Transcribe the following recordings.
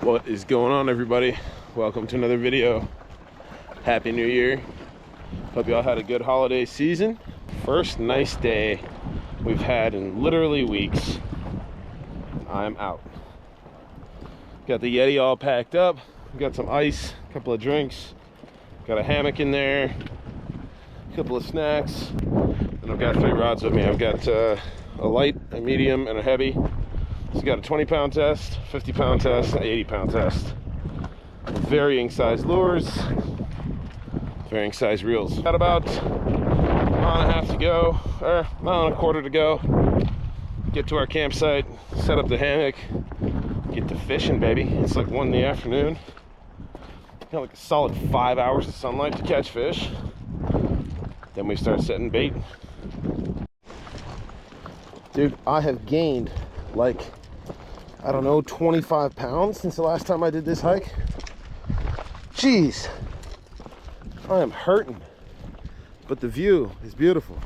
What is going on, everybody? Welcome to another video. Happy New Year. Hope y'all had a good holiday season. First nice day we've had in literally weeks. I'm out. Got the Yeti all packed up. Got some ice, a couple of drinks. Got a hammock in there, a couple of snacks. And I've got 3 rods with me. I've got a light, a medium, and a heavy. So got a 20-pound test, 50-pound test, and 80-pound test. Varying size lures, varying size reels. Got about a mile and a half to go, or a mile and a quarter to go. Get to our campsite, set up the hammock, get to fishing, baby. It's like 1 in the afternoon. Got like a solid 5 hours of sunlight to catch fish. Then we start setting bait. Dude, I have gained like, I don't know, 25 pounds since the last time I did this hike. Jeez, I am hurting, but the view is beautiful.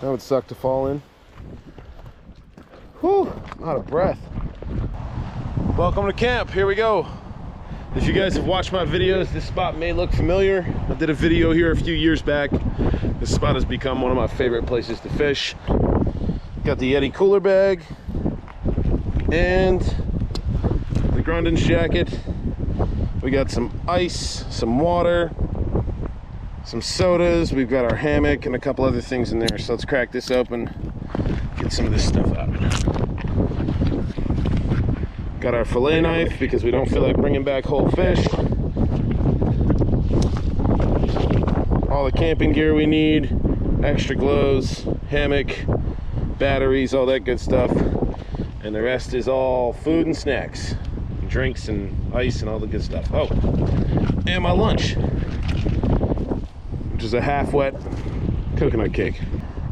That would suck to fall in. Whew, I'm out of breath. Welcome to camp, here we go. If you guys have watched my videos, this spot may look familiar. I did a video here a few years back. This spot has become one of my favorite places to fish. Got the Yeti cooler bag and the Grundens jacket. We got some ice, some water, some sodas. We've got our hammock and a couple other things in there. So let's crack this open, get some of this stuff out. Got our fillet knife because we don't feel like bringing back whole fish. All the camping gear we need, extra gloves, hammock, batteries, all that good stuff. And the rest is all food and snacks, drinks and ice and all the good stuff. Oh, and my lunch, which is a half-wet coconut cake.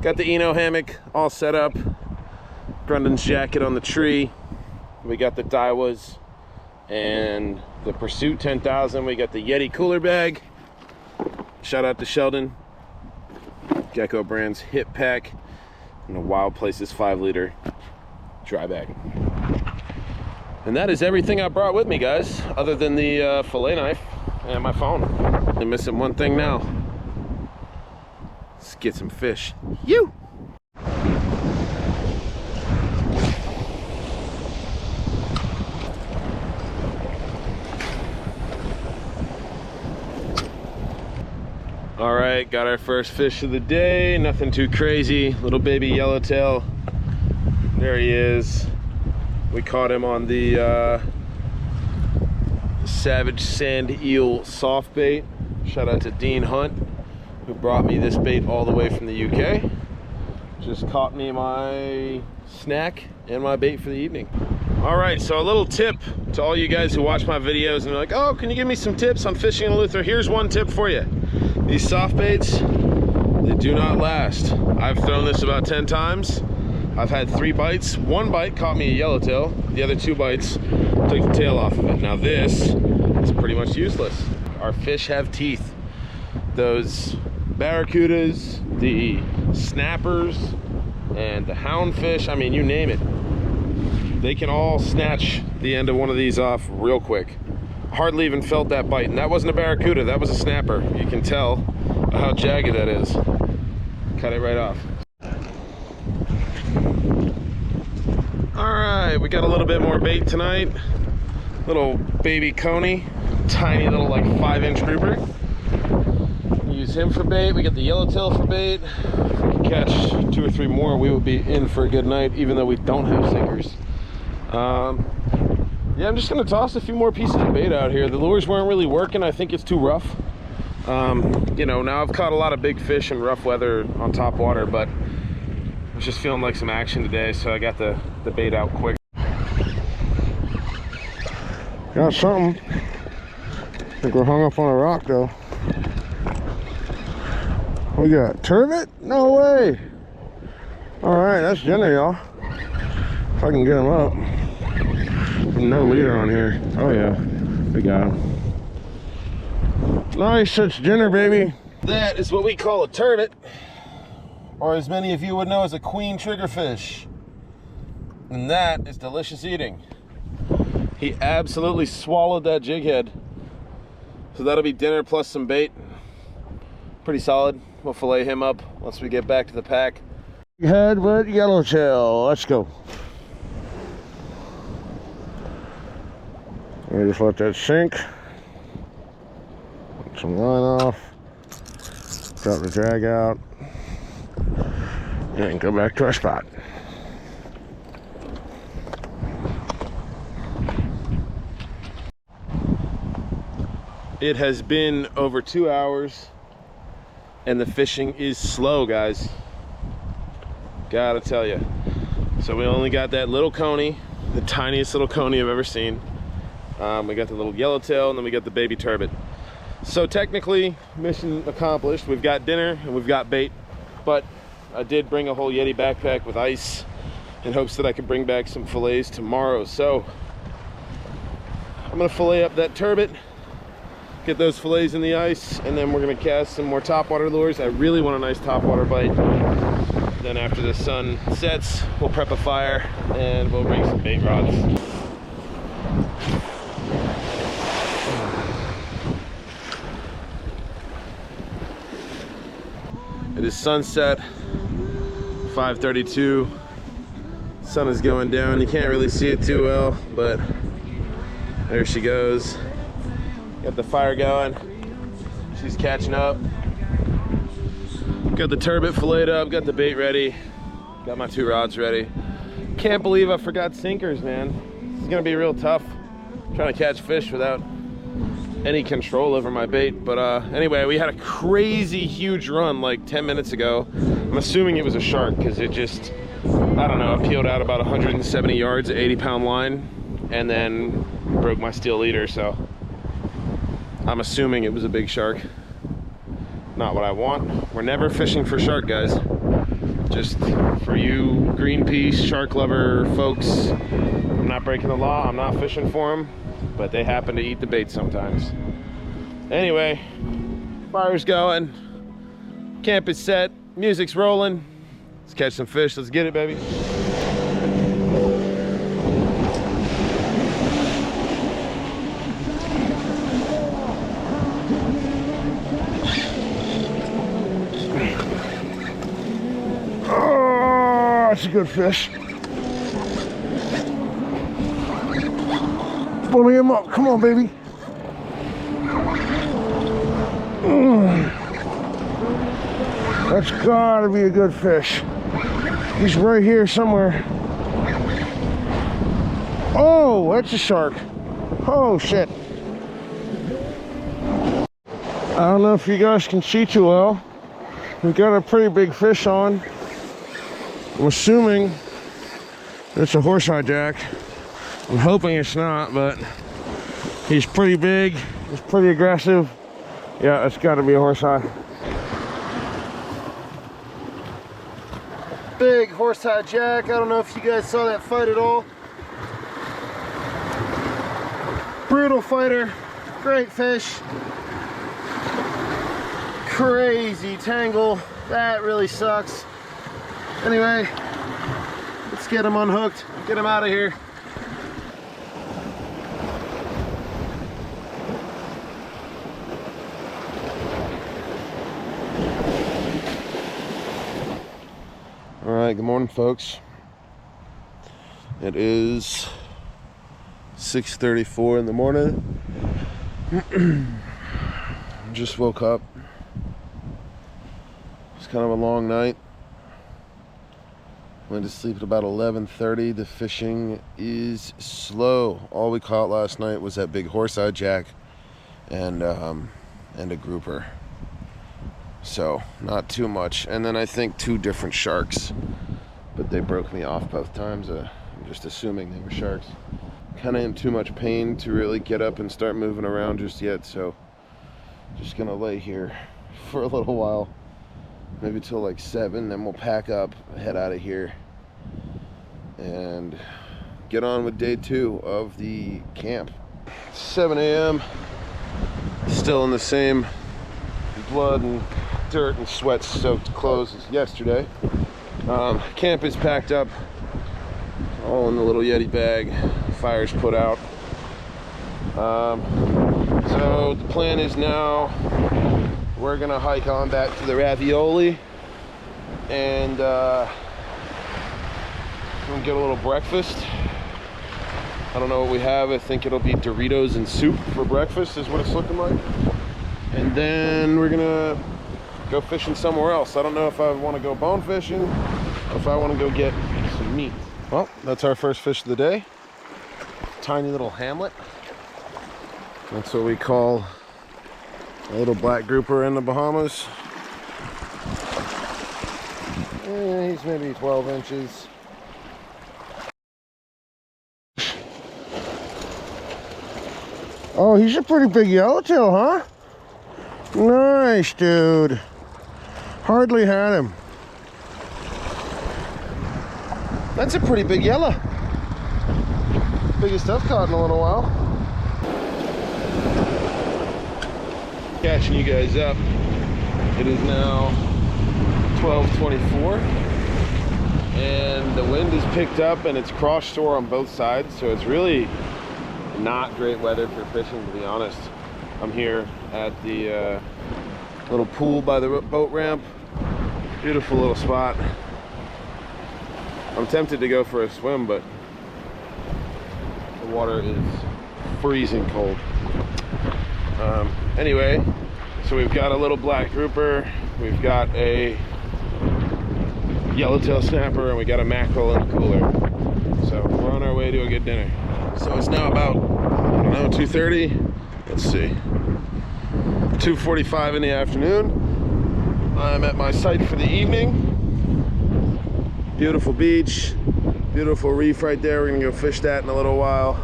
Got the Eno hammock all set up, Grundens jacket on the tree. We got the Daiwas and the Pursuit 10,000. We got the Yeti cooler bag. Shout out to Sheldon. Gecko Brands hip pack. And a Wild Places 5-liter dry bag. And that is everything I brought with me, guys, other than the fillet knife and my phone. I'm missing one thing now. Let's get some fish. You! All right, got our first fish of the day. Nothing too crazy. Little baby yellowtail. There he is. We caught him on the Savage Sand Eel soft bait. Shout out to Dean Hunt, who brought me this bait all the way from the UK. Just caught me my snack and my bait for the evening. All right, so a little tip to all you guys who watch my videos and are like, oh, can you give me some tips on fishing in Eleuthera? Here's one tip for you. These soft baits, they do not last. I've thrown this about 10 times. I've had 3 bites. 1 bite caught me a yellowtail. The other 2 bites took the tail off of it. Now this is pretty much useless. Our fish have teeth. Those barracudas, the snappers, and the houndfish, I mean, you name it. They can all snatch the end of one of these off real quick. Hardly even felt that bite, and that wasn't a barracuda, that was a snapper. You can tell how jagged that is. Cut it right off. All right, we got a little bit more bait tonight. Little baby coney, tiny little like 5-inch grouper. Use him for bait. We got the yellowtail for bait. If we can catch 2 or 3 more, we will be in for a good night, even though we don't have sinkers. Yeah, I'm just gonna toss a few more pieces of bait out here. The lures weren't really working. I think it's too rough. You know, now I've caught a lot of big fish in rough weather on top water, but I was just feeling like some action today, so I got the bait out quick. Got something. I think we're hung up on a rock though. We got turbot? No way. All right, that's dinner, y'all. If I can get him up. No leader on here. Oh yeah, we got him. Nice, it's dinner, baby. That is what we call a turbot, or as many of you would know as a queen triggerfish. And that is delicious eating. He absolutely swallowed that jig head. So that'll be dinner plus some bait. Pretty solid. We'll fillet him up once we get back to the pack. Head with yellowtail. Let's go. We just let that sink. Get some line off. Drop the drag out. And go back to our spot. It has been over 2 hours and the fishing is slow, guys. Gotta tell you. So we only got that little coney, the tiniest little coney I've ever seen. We got the little yellowtail and then we got the baby turbot. So technically, mission accomplished. We've got dinner and we've got bait, but I did bring a whole Yeti backpack with ice in hopes that I could bring back some fillets tomorrow. So I'm gonna fillet up that turbot, get those fillets in the ice, and then we're gonna cast some more topwater lures. I really want a nice topwater bite. Then after the sun sets, we'll prep a fire and we'll bring some bait rods. It is sunset, 5:32. Sun is going down. You can't really see it too well, but there she goes. Got the fire going. She's catching up. Got the turbot filleted up, got the bait ready, got my 2 rods ready. Can't believe I forgot sinkers, man. This is gonna be real tough trying to catch fish without any control over my bait. But anyway, we had a crazy huge run like 10 minutes ago. I'm assuming it was a shark because it just, I don't know, it peeled out about 170 yards at 80-pound line and then broke my steel leader. So I'm assuming it was a big shark. Not what I want. We're never fishing for shark, guys. Just for you Greenpeace shark lover folks, I'm not breaking the law. I'm not fishing for them, but they happen to eat the bait sometimes. Anyway, fire's going, camp is set, music's rolling. Let's catch some fish. Let's get it, baby. That's a good fish. Bully him up. Come on, baby. That's gotta be a good fish. He's right here somewhere. Oh, that's a shark. Oh, shit. I don't know if you guys can see too well. We got a pretty big fish on. I'm assuming it's a horseye jack. I'm hoping it's not, but he's pretty big. He's pretty aggressive. Yeah, it's got to be a horseye. Big horseye jack. I don't know if you guys saw that fight at all. Brutal fighter. Great fish. Crazy tangle. That really sucks. Anyway, let's get him unhooked, get him out of here. All right, good morning, folks. It is 6:34 in the morning. Just woke up. It's kind of a long night. Went to sleep at about 11:30. The fishing is slow. All we caught last night was that big horseye jack and a grouper. So not too much. And then I think 2 different sharks, but they broke me off both times. I'm just assuming they were sharks. Kind of in too much pain to really get up and start moving around just yet. So just gonna lay here for a little while. Maybe till like 7, then we'll pack up, head out of here, and get on with day 2 of the camp. 7 a.m. Still in the same blood and dirt and sweat soaked clothes as yesterday. Camp is packed up, all in the little Yeti bag. Fire's put out. So the plan is now we're gonna hike on back to the Ravioli and we'll get a little breakfast. I don't know what we have. I think it'll be Doritos and soup for breakfast is what it's looking like. And then we're gonna go fishing somewhere else. I don't know if I want to go bone fishing or if I want to go get some meat. Well, that's our first fish of the day. Tiny little hamlet. That's what we call a little black grouper in the Bahamas. He's maybe 12 inches. Oh, he's a pretty big yellowtail, huh? Nice, dude. Hardly had him. That's a pretty big yellow. Biggest I've caught in a little while. Catching you guys up. It is now 12:24 and the wind is picked up and it's cross shore on both sides, so it's really not great weather for fishing, to be honest. I'm here at the little pool by the boat ramp. Beautiful little spot. I'm tempted to go for a swim, but the water is freezing cold. Anyway, so we've got a little black grouper, we've got a yellowtail snapper, and we got a mackerel in the cooler. So we're on our way to a good dinner. So it's now about, I don't know, 2:30. Let's see, 2:45 in the afternoon. I'm at my site for the evening. Beautiful beach, beautiful reef right there. We're gonna go fish that in a little while.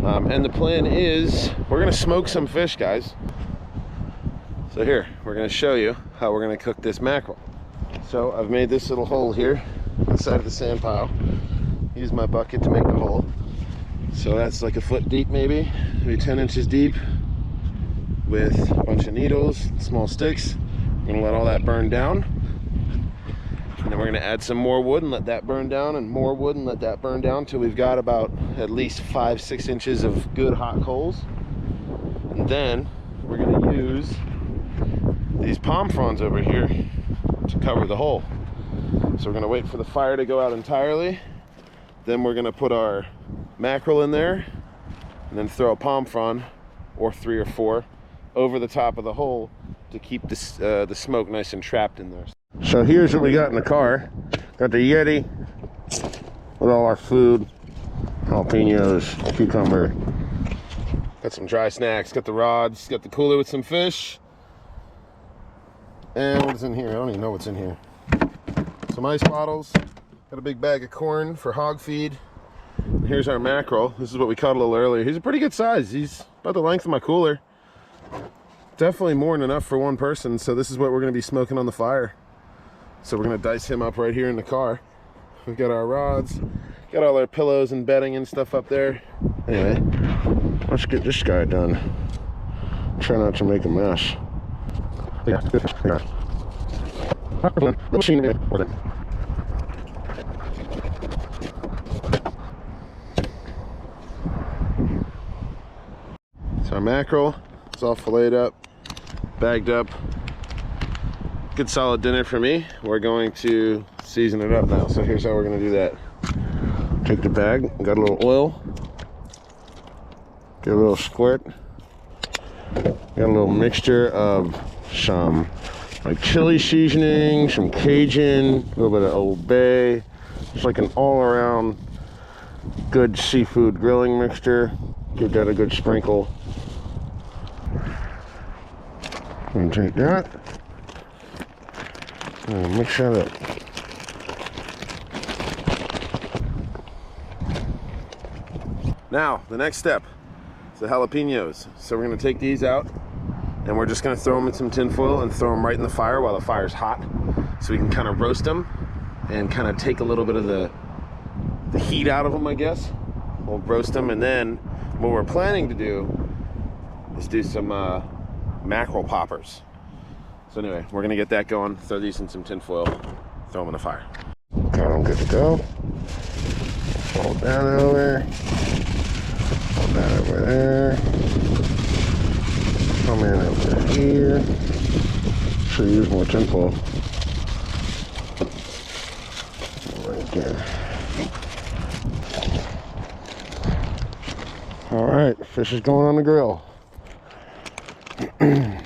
And the plan is we're gonna smoke some fish, guys. So here, we're gonna show you how we're gonna cook this mackerel. So I've made this little hole here inside of the sand pile. Use my bucket to make the hole. So that's like a foot deep, maybe 10 inches deep, with a bunch of needles, small sticks. I'm gonna let all that burn down. And then we're gonna add some more wood and let that burn down, and more wood and let that burn down until we've got about at least 5-6 inches of good hot coals. And then we're gonna use these palm fronds over here to cover the hole. So we're gonna wait for the fire to go out entirely. Then we're gonna put our mackerel in there and then throw a palm frond, or 3 or 4, over the top of the hole to keep this, the smoke nice and trapped in there. So here's what we got in the car. Got the Yeti with all our food, jalapenos, cucumber. Got some dry snacks, got the rods, got the cooler with some fish. And what's in here? I don't even know what's in here. Some ice bottles. Got a big bag of corn for hog feed. And here's our mackerel. This is what we caught a little earlier. He's a pretty good size. He's about the length of my cooler. Definitely more than enough for one person. So this is what we're going to be smoking on the fire. So we're going to dice him up right here in the car. We've got our rods, got all our pillows and bedding and stuff up there. Anyway, Let's get this guy done. Try not to make a mess. Yeah, good. Yeah. So our mackerel is all filleted up, bagged up. Good solid dinner for me. We're going to season it up now. So here's how we're going to do that. Take the bag, got a little oil, get a little squirt, got a little mixture of some like chili seasoning, some Cajun, a little bit of Old Bay. It's like an all-around good seafood grilling mixture. Give that a good sprinkle. And take that and mix that up. Now, the next step is the jalapenos. So we're going to take these out and we're just going to throw them in some tin foil and throw them right in the fire while the fire's hot, so we can kind of roast them and kind of take a little bit of the heat out of them, I guess. We'll roast them, and then what we're planning to do is do some mackerel poppers. So anyway, we're going to get that going, throw these in some tin foil, throw them in the fire. Got them good to go. Fold that over. Fold that over over there. Come in over here. Should use more tinfoil. Right there. All right, fish is going on the grill. I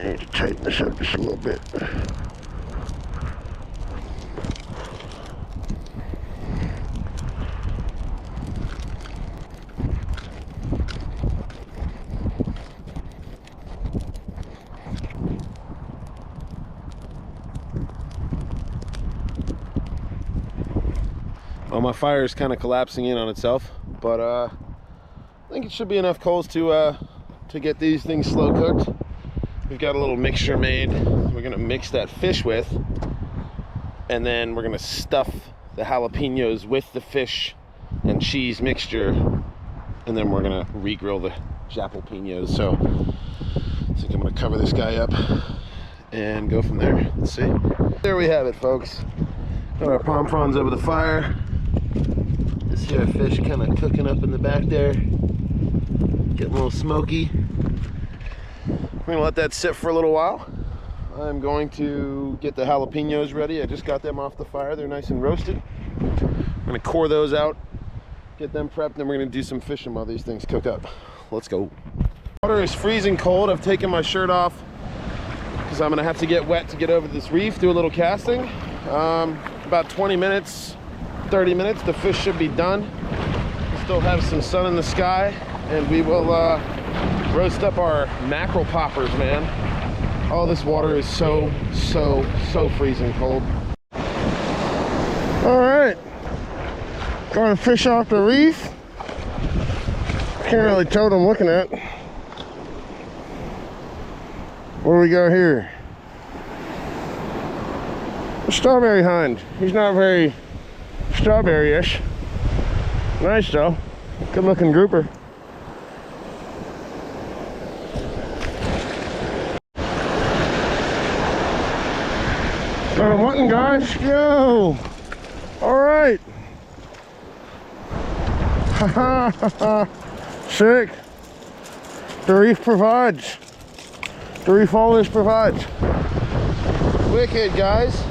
need to tighten this up just a little bit. Well, my fire is kind of collapsing in on itself, but I think it should be enough coals to get these things slow cooked. We've got a little mixture made. We're gonna mix that fish with, and then we're gonna stuff the jalapenos with the fish and cheese mixture, and then we're gonna re-grill the jalapenos. So I think I'm gonna cover this guy up and go from there. Let's see. There we have it, folks. Got our palm fronds over the fire. This here fish kind of cooking up in the back there. Getting a little smoky. We're gonna let that sit for a little while. I'm going to get the jalapenos ready. I just got them off the fire. They're nice and roasted. I'm gonna core those out, get them prepped, and we're gonna do some fishing while these things cook up. Let's go. Water is freezing cold. I've taken my shirt off because I'm gonna have to get wet to get over this reef, do a little casting. About 20 minutes, 30 minutes, the fish should be done. We still have some sun in the sky, and we will roast up our mackerel poppers, man. Oh, this water is so freezing cold. All right, got a fish off the reef. Can't really tell what I'm looking at. What do we got here? A strawberry hind. He's not very strawberry-ish. Nice though. Good looking grouper. Got a mutton, guys. Yo! Alright. Ha ha. Sick. The reef provides. The reef always provides. Wicked, guys.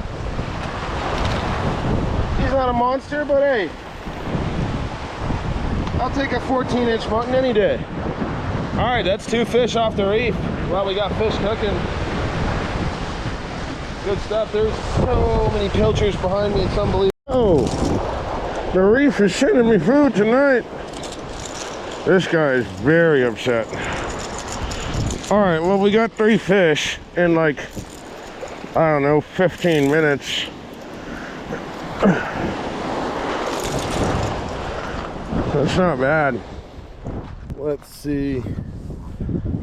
He's not a monster, but hey, I'll take a 14-inch mutton any day. All right, that's 2 fish off the reef. Well, we got fish cooking. Good stuff. There's so many pilchers behind me, it's unbelievable. Oh, the reef is sending me food tonight. This guy is very upset. All right, well, we got 3 fish in like, I don't know, 15 minutes. That's not bad. Let's see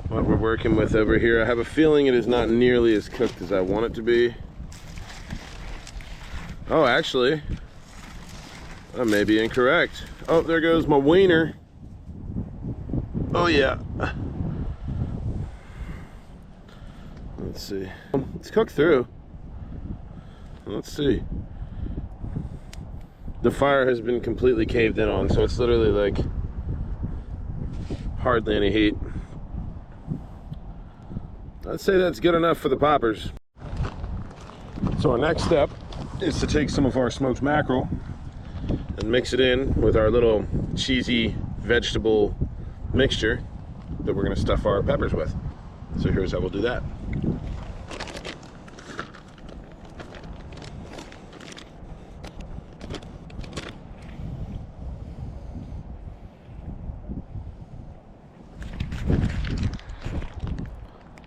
what we're working with over here. I have a feeling it is not nearly as cooked as I want it to be. Oh, actually, I may be incorrect. Oh, there goes my wiener. Oh yeah. Let's see. It's cooked through. Let's see. The fire has been completely caved in on, so it's literally like hardly any heat. I'd say that's good enough for the poppers. So our next step is to take some of our smoked mackerel and mix it in with our little cheesy vegetable mixture that we're going to stuff our peppers with. So here's how we'll do that.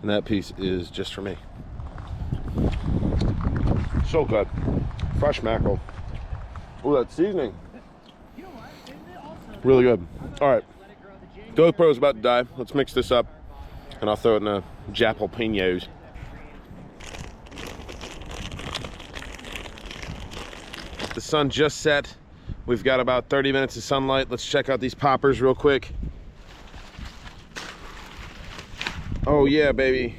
And that piece is just for me. So good. Fresh mackerel. Oh, that seasoning. Really good. All right. GoPro's about to die. Let's mix this up, and I'll throw it in the jalapenos. The sun just set. We've got about 30 minutes of sunlight. Let's check out these poppers real quick. Oh yeah, baby.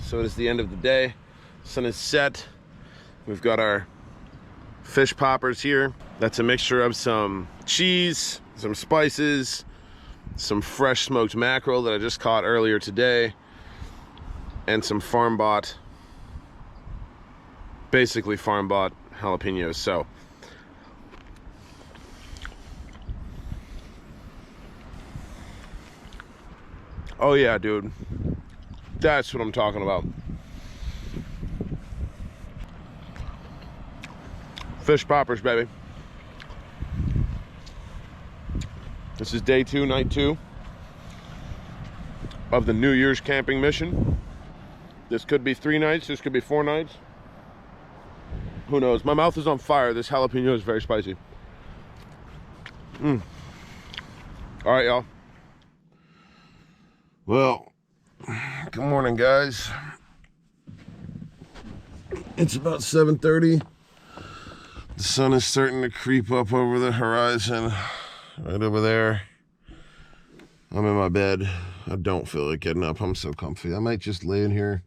So it is the end of the day. Sun is set. We've got our fish poppers here. That's a mixture of some cheese, some spices, some fresh smoked mackerel that I just caught earlier today, and some farm-bought, basically farm-bought jalapenos. So oh yeah, dude, that's what I'm talking about. Fish poppers, baby. This is day 2, night 2 of the New Year's camping mission. This could be 3 nights, this could be 4 nights. Who knows? My mouth is on fire. This jalapeno is very spicy. All right, y'all. Well, good morning, guys. It's about 7:30. The sun is starting to creep up over the horizon, right over there. I'm in my bed. I don't feel like getting up. I'm so comfy. I might just lay in here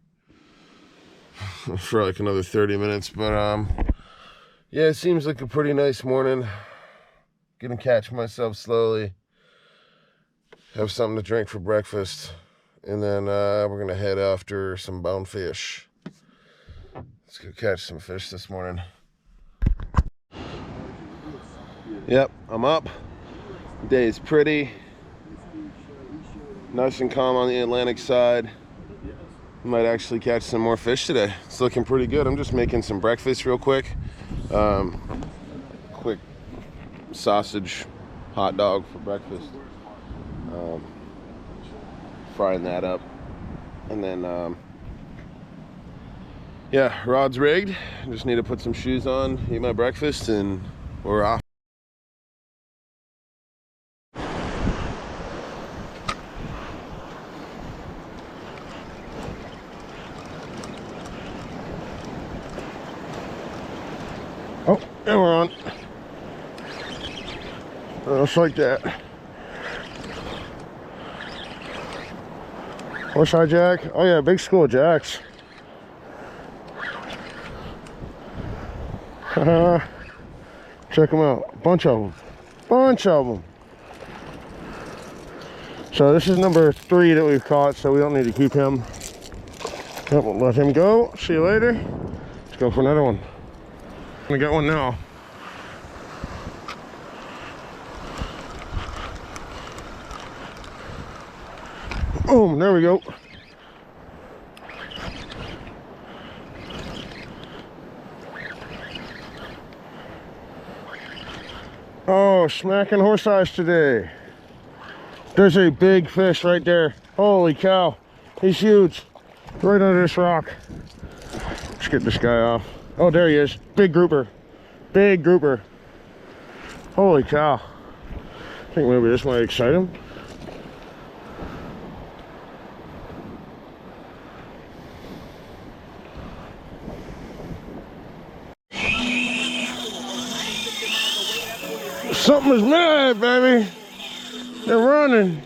for like another 30 minutes, but yeah, it seems like a pretty nice morning. Gonna catch myself slowly, have something to drink for breakfast, and then we're gonna head after some bonefish. Let's go catch some fish this morning. Yep, I'm up. Day is pretty. Nice and calm on the Atlantic side. Might actually catch some more fish today. It's looking pretty good. I'm just making some breakfast real quick. Quick sausage hot dog for breakfast. Frying that up. And then, yeah, rod's rigged. Just need to put some shoes on, eat my breakfast, and we're off. Oh, and we're on. Just like that. What side jack? Oh yeah, big school of jacks. Check them out. Bunch of them. Bunch of them. So this is number 3 that we've caught, so we don't need to keep him. We'll let him go. See you later. Let's go for another one. I'm gonna get one now. Boom, there we go. Oh, smacking horse eyes today. There's a big fish right there. Holy cow, he's huge. Right under this rock. Let's get this guy off. Oh, there he is. Big grouper. Big grouper. Holy cow. I think maybe this might excite him. Something is mad, baby. They're running.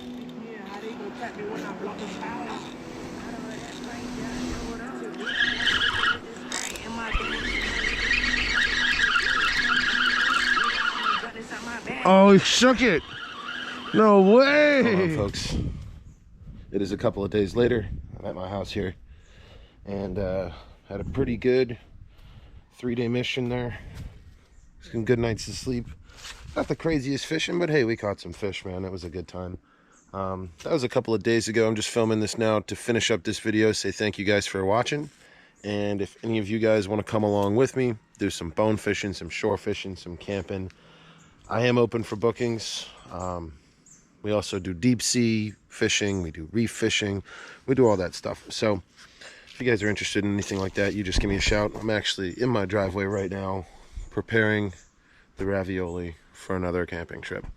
Oh, he shook it. No way. Hold on, folks. It is a couple of days later. I'm at my house here and had a pretty good 3-day mission there. Some good nights of sleep. Not the craziest fishing, but hey, we caught some fish, man. It was a good time. That was a couple of days ago. I'm just filming this now to finish up this video. Say thank you guys for watching. And if any of you guys want to come along with me, do some bone fishing, some shore fishing, some camping, I am open for bookings. We also do deep sea fishing. We do reef fishing. We do all that stuff. So if you guys are interested in anything like that, you just give me a shout. I'm actually in my driveway right now preparing the ravioli for another camping trip.